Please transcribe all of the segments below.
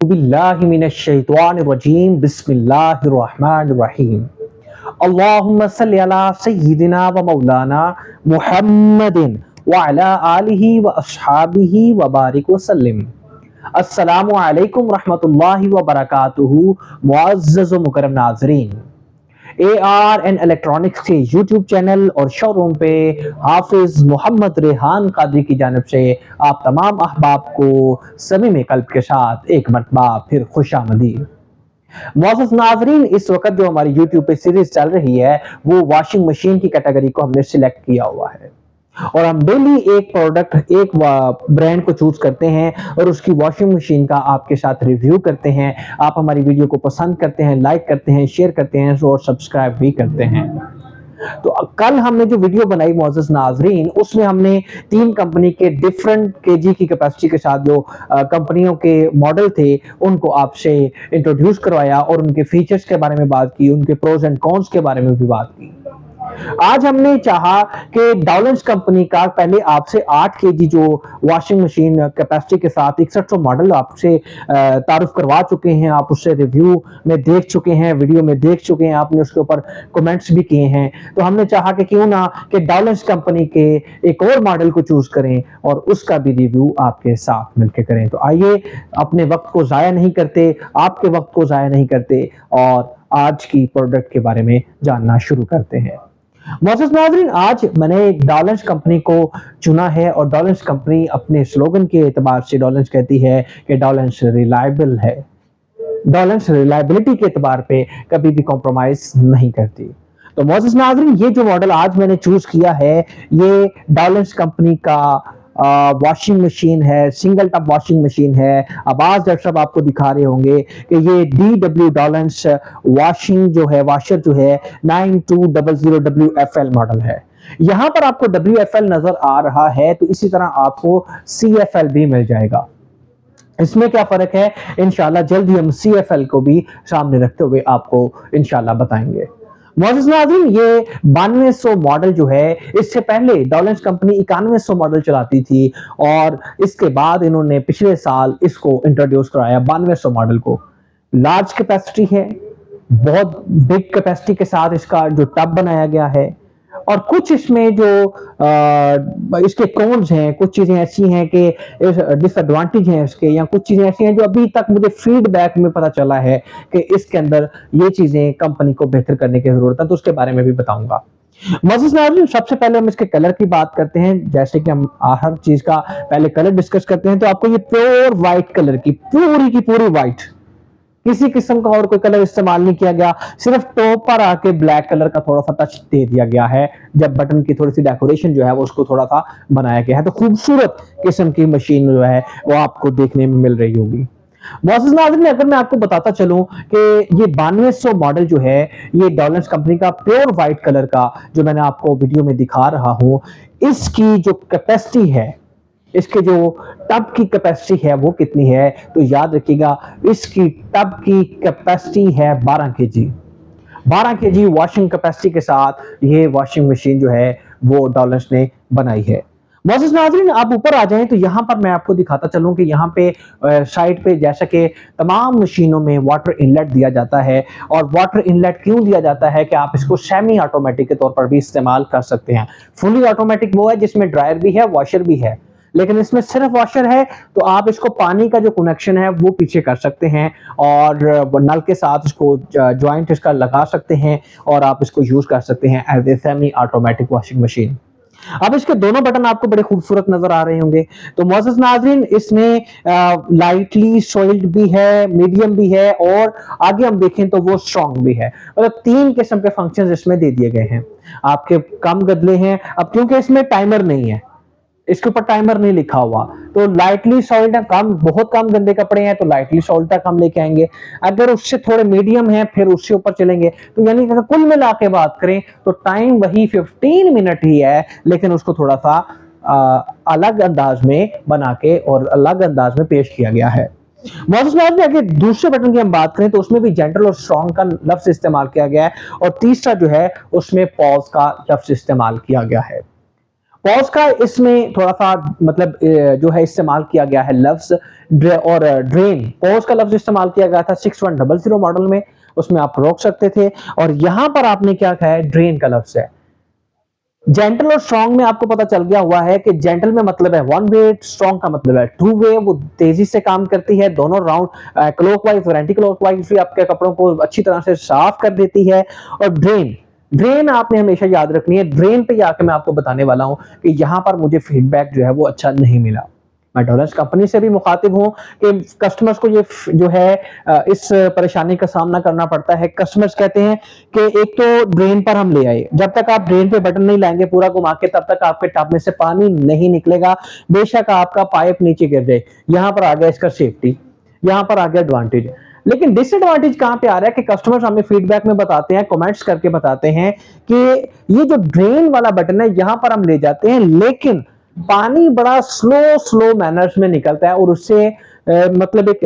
बिल्लाहि मिनश्शैतानिर्रजीम बिस्मिल्लाहिर्रहमानिर्रहीम। अल्लाहुम्मा सल्लि अला सय्यिदिना व मौलाना मुहम्मदिन व अला आलिहि व अस्हाबिहि व बारिक व सल्लिम। अस्सलामु अलैकुम रहमतुल्लाहि व बरकातुहू। मुअज़्ज़ज़ व मुकर्रम नाज़रीन, AR एंड इलेक्ट्रॉनिक्स के यूट्यूब चैनल और शोरूम पे हाफिज मोहम्मद रेहान कादरी की जानिब से आप तमाम अहबाब को समी में कल्ब के साथ एक मरतबा फिर खुशामदीद। मुअज़्ज़ज़ नाज़रीन, इस वक्त जो हमारी यूट्यूब पे सीरीज चल रही है वो वॉशिंग मशीन की कैटेगरी को हमने सिलेक्ट किया हुआ है और हम डेली एक प्रोडक्ट, एक ब्रांड को चूज करते हैं और उसकी वॉशिंग मशीन का आपके साथ रिव्यू करते हैं। आप हमारी वीडियो को पसंद करते हैं, लाइक करते हैं, शेयर करते हैं और सब्सक्राइब भी करते हैं। तो कल हमने जो वीडियो बनाई मुअज़्ज़ज़ नाज़रीन, उसमें हमने 3 कंपनी के डिफरेंट केजी की कैपेसिटी के साथ जो कंपनियों के मॉडल थे उनको आपसे इंट्रोड्यूस करवाया और उनके फीचर्स के बारे में बात की, उनके प्रोज एंड कॉन्स के बारे में भी बात की। आज हमने चाहा कि डॉलन्स कंपनी का पहले आपसे 8 केजी जो वॉशिंग मशीन कैपेसिटी के साथ 6100 मॉडल आपसे तारुफ करवा चुके हैं, आप उससे रिव्यू में देख चुके हैं, वीडियो में देख चुके हैं, आपने उसके ऊपर कमेंट्स भी किए हैं। तो हमने चाहा कि क्यों ना कि डॉलन्स कंपनी के एक और मॉडल को चूज करें और उसका भी रिव्यू आपके साथ मिलकर करें। तो आइए, अपने वक्त को जाया नहीं करते, आपके वक्त को जाया नहीं करते और आज की प्रोडक्ट के बारे में जानना शुरू करते हैं। मुअज़्ज़ज़ नाज़रीन, आज मैंने डॉलन्स कंपनी को चुना है और डॉलन्स कंपनी अपने स्लोगन के एतबार से डॉलन्स कहती है कि डॉलन्स रिलायबल है। डॉलन्स रिलायबिलिटी के एतबार पे कभी भी कॉम्प्रोमाइज नहीं करती। तो मुअज़्ज़ज़ नाज़रीन, ये जो मॉडल आज मैंने चूज किया है ये डॉलन्स कंपनी का वॉशिंग मशीन है, सिंगल टॉप वॉशिंग मशीन है। आवाज डॉक्टर साहब आपको दिखा रहे होंगे कि ये DW डॉलन्स वॉशिंग जो है, वॉशर जो है 9200 WFL मॉडल है। यहां पर आपको WFL नजर आ रहा है तो इसी तरह आपको CFL भी मिल जाएगा। इसमें क्या फर्क है इंशाल्लाह जल्द ही हम CFL को भी सामने रखते हुए आपको इंशाल्लाह बताएंगे। मुअज़्ज़ज़ नाज़रीन, ये 9200 मॉडल जो है, इससे पहले डॉलन्स कंपनी 9100 मॉडल चलाती थी और इसके बाद इन्होंने पिछले साल इसको इंट्रोड्यूस कराया 9200 मॉडल को। लार्ज कैपेसिटी है, बहुत बिग कैपेसिटी के साथ इसका जो टब बनाया गया है और कुछ इसमें जो इसके कॉन्स हैं, कुछ चीजें ऐसी हैं कि डिसएडवांटेज हैं इसके, या कुछ चीजें ऐसी हैं जो अभी तक मुझे फीडबैक में पता चला है कि इसके अंदर ये चीजें कंपनी को बेहतर करने की जरूरत है, तो उसके बारे में भी बताऊंगा। मुअज़्ज़ज़ नाज़रीन, सबसे पहले हम इसके कलर की बात करते हैं। जैसे कि हम हर चीज का पहले कलर डिस्कस करते हैं, तो आपको ये प्योर व्हाइट कलर की पूरी व्हाइट, किसी किस्म का और कोई कलर इस्तेमाल नहीं किया गया, सिर्फ टॉप पर आके ब्लैक कलर का थोड़ा सा टच दे दिया गया है। जब बटन की थोड़ी सी डेकोरेशन जो है वो उसको थोड़ा सा बनाया गया है, तो खूबसूरत किस्म की मशीन जो है वो आपको देखने में मिल रही होगी। मुअज़्ज़ज़ नाज़रीन, अगर मैं आपको बताता चलूं कि ये 9200 मॉडल जो है ये डॉलन्स कंपनी का प्योर व्हाइट कलर का जो मैंने आपको वीडियो में दिखा रहा हूं, इसकी जो कैपेसिटी है, इसके जो टब की कैपेसिटी है वो कितनी है, तो याद रखिएगा इसकी टब की कैपेसिटी है 12 केजी। 12 केजी वॉशिंग कैपेसिटी के साथ ये वॉशिंग मशीन जो है वो डॉलन्स ने बनाई है। मुअज़्ज़ज़ नाज़रीन, आप ऊपर आ जाएं तो यहाँ पर मैं आपको दिखाता चलूं कि यहाँ पे साइड पे जैसा कि तमाम मशीनों में वाटर इनलेट दिया जाता है और वाटर इनलेट क्यों दिया जाता है कि आप इसको सेमी ऑटोमेटिक के तौर पर भी इस्तेमाल कर सकते हैं। फुली ऑटोमेटिक वो है जिसमें ड्रायर भी है, वॉशर भी है, लेकिन इसमें सिर्फ वॉशर है तो आप इसको पानी का जो कनेक्शन है वो पीछे कर सकते हैं और नल के साथ इसको ज्वाइंट इसका लगा सकते हैं और आप इसको यूज कर सकते हैं as a semi automatic washing machine. अब इसके दोनों बटन आपको बड़े खूबसूरत नजर आ रहे होंगे। तो मुअज़्ज़ज़ नाज़रीन, इसमें लाइटली सॉइल्ड भी है, मीडियम भी है और आगे हम देखें तो वो स्ट्रॉन्ग भी है। मतलब 3 किस्म के फंक्शंस इसमें दे दिए गए हैं। आपके कम गदले हैं, अब क्योंकि इसमें टाइमर नहीं है, इसके ऊपर टाइमर नहीं लिखा हुआ, तो लाइटली सॉल्ट है, कम बहुत कम गंदे कपड़े हैं तो लाइटली सॉल्ट तक हम लेके आएंगे। अगर उससे थोड़े मीडियम है फिर उससे ऊपर चलेंगे। तो यानी अगर कुल मिला के बात करें तो टाइम वही 15 मिनट ही है, लेकिन उसको थोड़ा सा अलग अंदाज में बना के और अलग अंदाज में पेश किया गया है। मुअज़्ज़ज़ नाज़रीन, अगर दूसरे बटन की हम बात करें तो उसमें भी जेंटल और स्ट्रॉन्ग का लफ्ज इस्तेमाल किया गया है और तीसरा जो है उसमें पॉज का लफ्ज इस्तेमाल किया गया है। पॉज का इसमें थोड़ा सा मतलब जो है इस्तेमाल किया गया है लफ्ज और ड्रेन, पॉज का लफ्ज इस्तेमाल किया गया था 6100 मॉडल में, उसमें आप रोक सकते थे। और यहां पर आपने क्या कहा है, ड्रेन का लफ्ज है। जेंटल और स्ट्रॉन्ग में आपको पता चल गया हुआ है कि जेंटल में मतलब है वन वे, स्ट्रॉन्ग का मतलब है टू वे, वो तेजी से काम करती है, दोनों राउंड क्लॉकवाइज और एंटी क्लॉकवाइज भी आपके कपड़ों को अच्छी तरह से साफ कर देती है। और ड्रेन, ड्रेन आपने हमेशा याद रखनी है। ड्रेन पे आके मैं आपको बताने वाला हूं कि यहां पर मुझे फीडबैक जो है वो अच्छा नहीं मिला। मैं डोलेंस कंपनी से भी मुखातिब हूं कि कस्टमर्स को ये जो है इस परेशानी का सामना करना पड़ता है। कस्टमर्स कहते हैं कि एक तो ड्रेन पर हम ले आए, जब तक आप ड्रेन पे बटन नहीं लाएंगे पूरा घुमा के, तब तक आपके टब में से पानी नहीं निकलेगा, बेशक आपका पाइप नीचे गिर जाए। यहां पर आ गया इसका सेफ्टी, यहां पर आ गया एडवांटेज। लेकिन डिसएडवांटेज कहां पे आ रहा है कि कस्टमर्स हमें फीडबैक में बताते हैं, कमेंट्स करके बताते हैं कि ये जो ड्रेन वाला बटन है यहां पर हम ले जाते हैं, लेकिन पानी बड़ा स्लो स्लो मैनर्स में निकलता है और उससे मतलब एक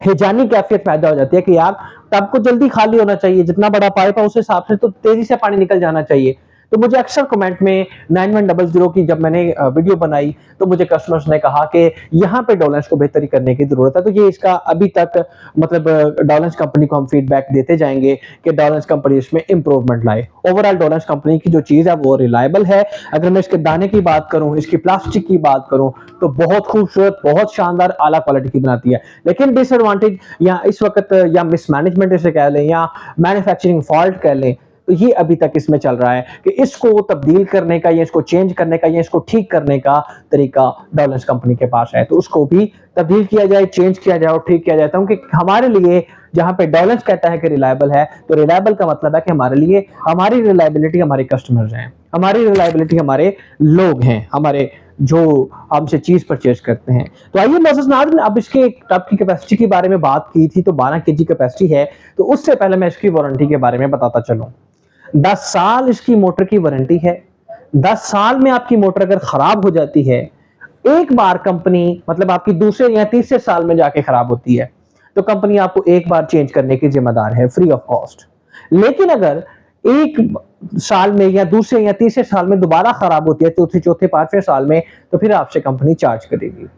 हिजानी कैफियत पैदा हो जाती है कि यार टब को जल्दी खाली होना चाहिए, जितना बड़ा पाइप है उस हिसाब से तो तेजी से पानी निकल जाना चाहिए। तो मुझे अक्सर कमेंट में 9100 की जब मैंने वीडियो बनाई तो मुझे कस्टमर्स ने कहा कि यहाँ पे डोलेंस को बेहतरी करने की जरूरत है। तो ये इसका अभी तक मतलब डोलेंस कंपनी को हम फीडबैक देते जाएंगे कि डोलेंस कंपनी इसमें इंप्रूवमेंट लाए। ओवरऑल डोलेंस कंपनी की जो चीज है वो रिलायबल है। अगर मैं इसके दाने की बात करूं, इसकी प्लास्टिक की बात करूं, तो बहुत खूबसूरत, बहुत शानदार, आला क्वालिटी की बनाती है। लेकिन डिसएडवांटेज या इस वक्त या मिसमैनेजमेंट इसे कह लें या मैन्युफैक्चरिंग फॉल्ट कह लें, तो ये अभी तक इसमें चल रहा है कि इसको तब्दील करने का या इसको चेंज करने का या इसको ठीक करने का तरीका डोलेंस कंपनी के पास है। तो उसको भी तब्दील किया जाए, चेंज किया जाए और ठीक किया जाए, क्योंकि हमारे लिए जहां पे डोलेंस कहता है कि रिलायबल है, तो रिलायबल का मतलब है कि हमारे लिए हमारी रिलायबिलिटी हमारे कस्टमर्स हैं, हमारी रिलायबिलिटी हमारे लोग हैं, हमारे जो हमसे चीज परचेज करते हैं। तो आइए मोअज़्ज़िज़ नाज़रीन, अब इसके टब की कैपेसिटी के बारे में बात की थी, तो 12 केजी कैपेसिटी है। तो उससे पहले मैं इसकी वारंटी के बारे में बताता चलूं। 10 साल इसकी मोटर की वारंटी है। 10 साल में आपकी मोटर अगर खराब हो जाती है, एक बार कंपनी मतलब आपकी दूसरे या तीसरे साल में जाके खराब होती है, तो कंपनी आपको एक बार चेंज करने की जिम्मेदार है, फ्री ऑफ कॉस्ट। लेकिन अगर एक साल में या दूसरे या तीसरे साल में दोबारा खराब होती है, चौथे चौथे पांचवें साल में, तो फिर आपसे कंपनी चार्ज करेगी।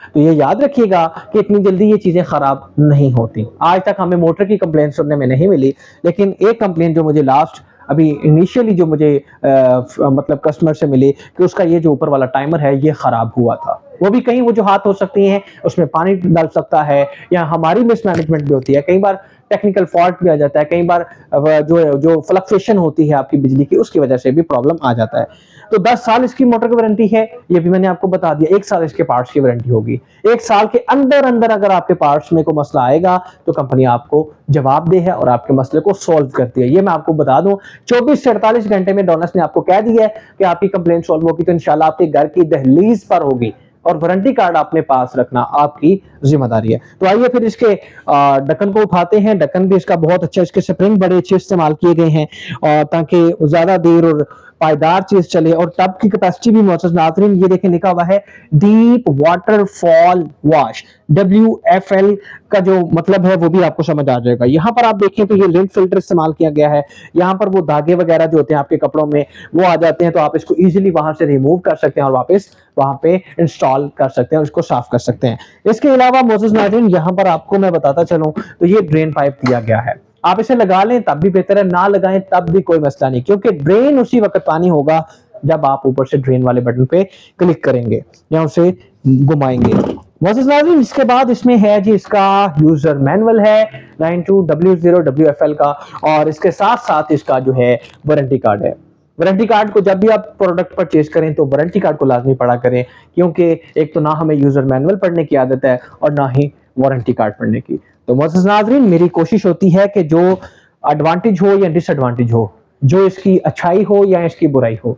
तो ये याद रखिएगा कि इतनी जल्दी ये चीजें खराब नहीं होती। आज तक हमें मोटर की कंप्लेंट सुनने में नहीं मिली, लेकिन एक कंप्लेंट जो मुझे लास्ट अभी इनिशियली जो मुझे मतलब कस्टमर से मिली कि उसका ये जो ऊपर वाला टाइमर है ये खराब हुआ था। वो भी कहीं वजूहात हो सकती हैं, उसमें पानी डल सकता है या हमारी मिसमैनेजमेंट भी होती है, कई बार टेक्निकल फॉल्ट भी आ जाता है, कई बार जो जो फ्लक्चुएशन होती है आपकी बिजली की, उसकी वजह से भी प्रॉब्लम आ जाता है। तो 10 साल इसकी मोटर की वारंटी है, ये भी मैंने आपको बता दिया। 1 साल इसके पार्ट्स की वारंटी होगी। 1 साल के अंदर अंदर अगर आपके पार्ट्स में कोई मसला आएगा तो कंपनी आपको जवाबदेह है और आपके मसले को सॉल्व करती है। ये मैं आपको बता दूं, 24 से 48 घंटे में डोनस ने आपको कह दिया है कि आपकी कंप्लेंट सॉल्व होगी, तो इंशाल्लाह आपके घर की दहलीज पर होगी। और वारंटी कार्ड अपने पास रखना आपकी जिम्मेदारी है। तो आइए फिर इसके ढक्कन को उठाते हैं। ढक्कन भी इसका बहुत अच्छा, इसके स्प्रिंग बड़े अच्छे इस्तेमाल किए गए हैं और ताकि ज्यादा देर और पायदार चीज चले। और टब की कैपेसिटी भी मोअज़्ज़िज़ नाज़रीन, ये देखें लिखा हुआ है डीप वाटरफॉल वॉश, WFL का जो मतलब है वो भी आपको समझ आ जाएगा। यहाँ पर आप देखें तो ये लिंक फिल्टर इस्तेमाल किया गया है। यहाँ पर वो धागे वगैरह जो होते हैं आपके कपड़ों में वो आ जाते हैं, तो आप इसको इजीली वहां से रिमूव कर सकते हैं और वापस वहां पे इंस्टॉल कर सकते हैं और इसको साफ कर सकते हैं। इसके अलावा मोअज़्ज़िज़ नाज़रीन, यहाँ पर आपको मैं बताता चलूं तो ये ड्रेन पाइप दिया गया है। आप इसे लगा लें तब भी बेहतर है, ना लगाएं तब भी कोई मसला नहीं, क्योंकि ड्रेन उसी वक्त पानी होगा जब आप ऊपर से ड्रेन वाले बटन पे क्लिक करेंगे या उसे घुमाएंगे। मोअज़्ज़िज़ नाज़रीन, इसके बाद इसमें है जी इसका यूजर मैनुअल है 92W0WFL का, और इसके साथ साथ इसका जो है वारंटी कार्ड है। वारंटी कार्ड को जब भी आप प्रोडक्ट परचेज करें तो वारंटी कार्ड को लाजमी पढ़ा करें, क्योंकि एक तो ना हमें यूजर मैनुअल पढ़ने की आदत है और ना ही वारंटी कार्ड पढ़ने की। तो मोअज़्ज़िज़ नाज़रीन, मेरी कोशिश होती है कि जो एडवांटेज हो या डिसएडवांटेज हो, जो इसकी अच्छाई हो या इसकी बुराई हो,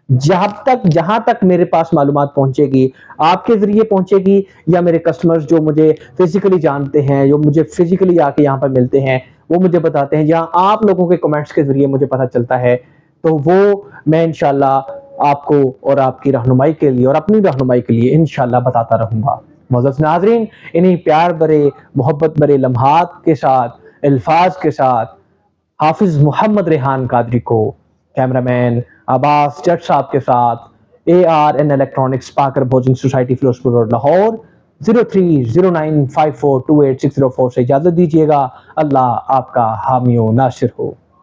जहां तक मेरे पास मालूमात पहुंचेगी, आपके जरिए पहुंचेगी या मेरे कस्टमर्स जो मुझे फिजिकली जानते हैं, जो मुझे फिजिकली आके यहाँ पर मिलते हैं, वो मुझे बताते हैं, या आप लोगों के कमेंट्स के जरिए मुझे पता चलता है, तो वो मैं इंशाल्लाह आपको और आपकी रहनुमाई के लिए और अपनी रहनुमाई के लिए इंशाल्लाह बताता रहूंगा। मोअज़्ज़िज़ नाज़रीन, इन्हीं प्यार भरे, मोहब्बत भरे लम्हात के साथ, अल्फाज के साथ हाफिज मोहम्मद रेहान कादरी को, कैमरामैन अब्बास जट साहब के साथ ARN इलेक्ट्रॉनिक्स पाकर भोजिंग सोसाइटी फिरोजपुर रोड लाहौर 0309542860 से इजाजत दीजिएगा। अल्लाह आपका हामी नासिर हो।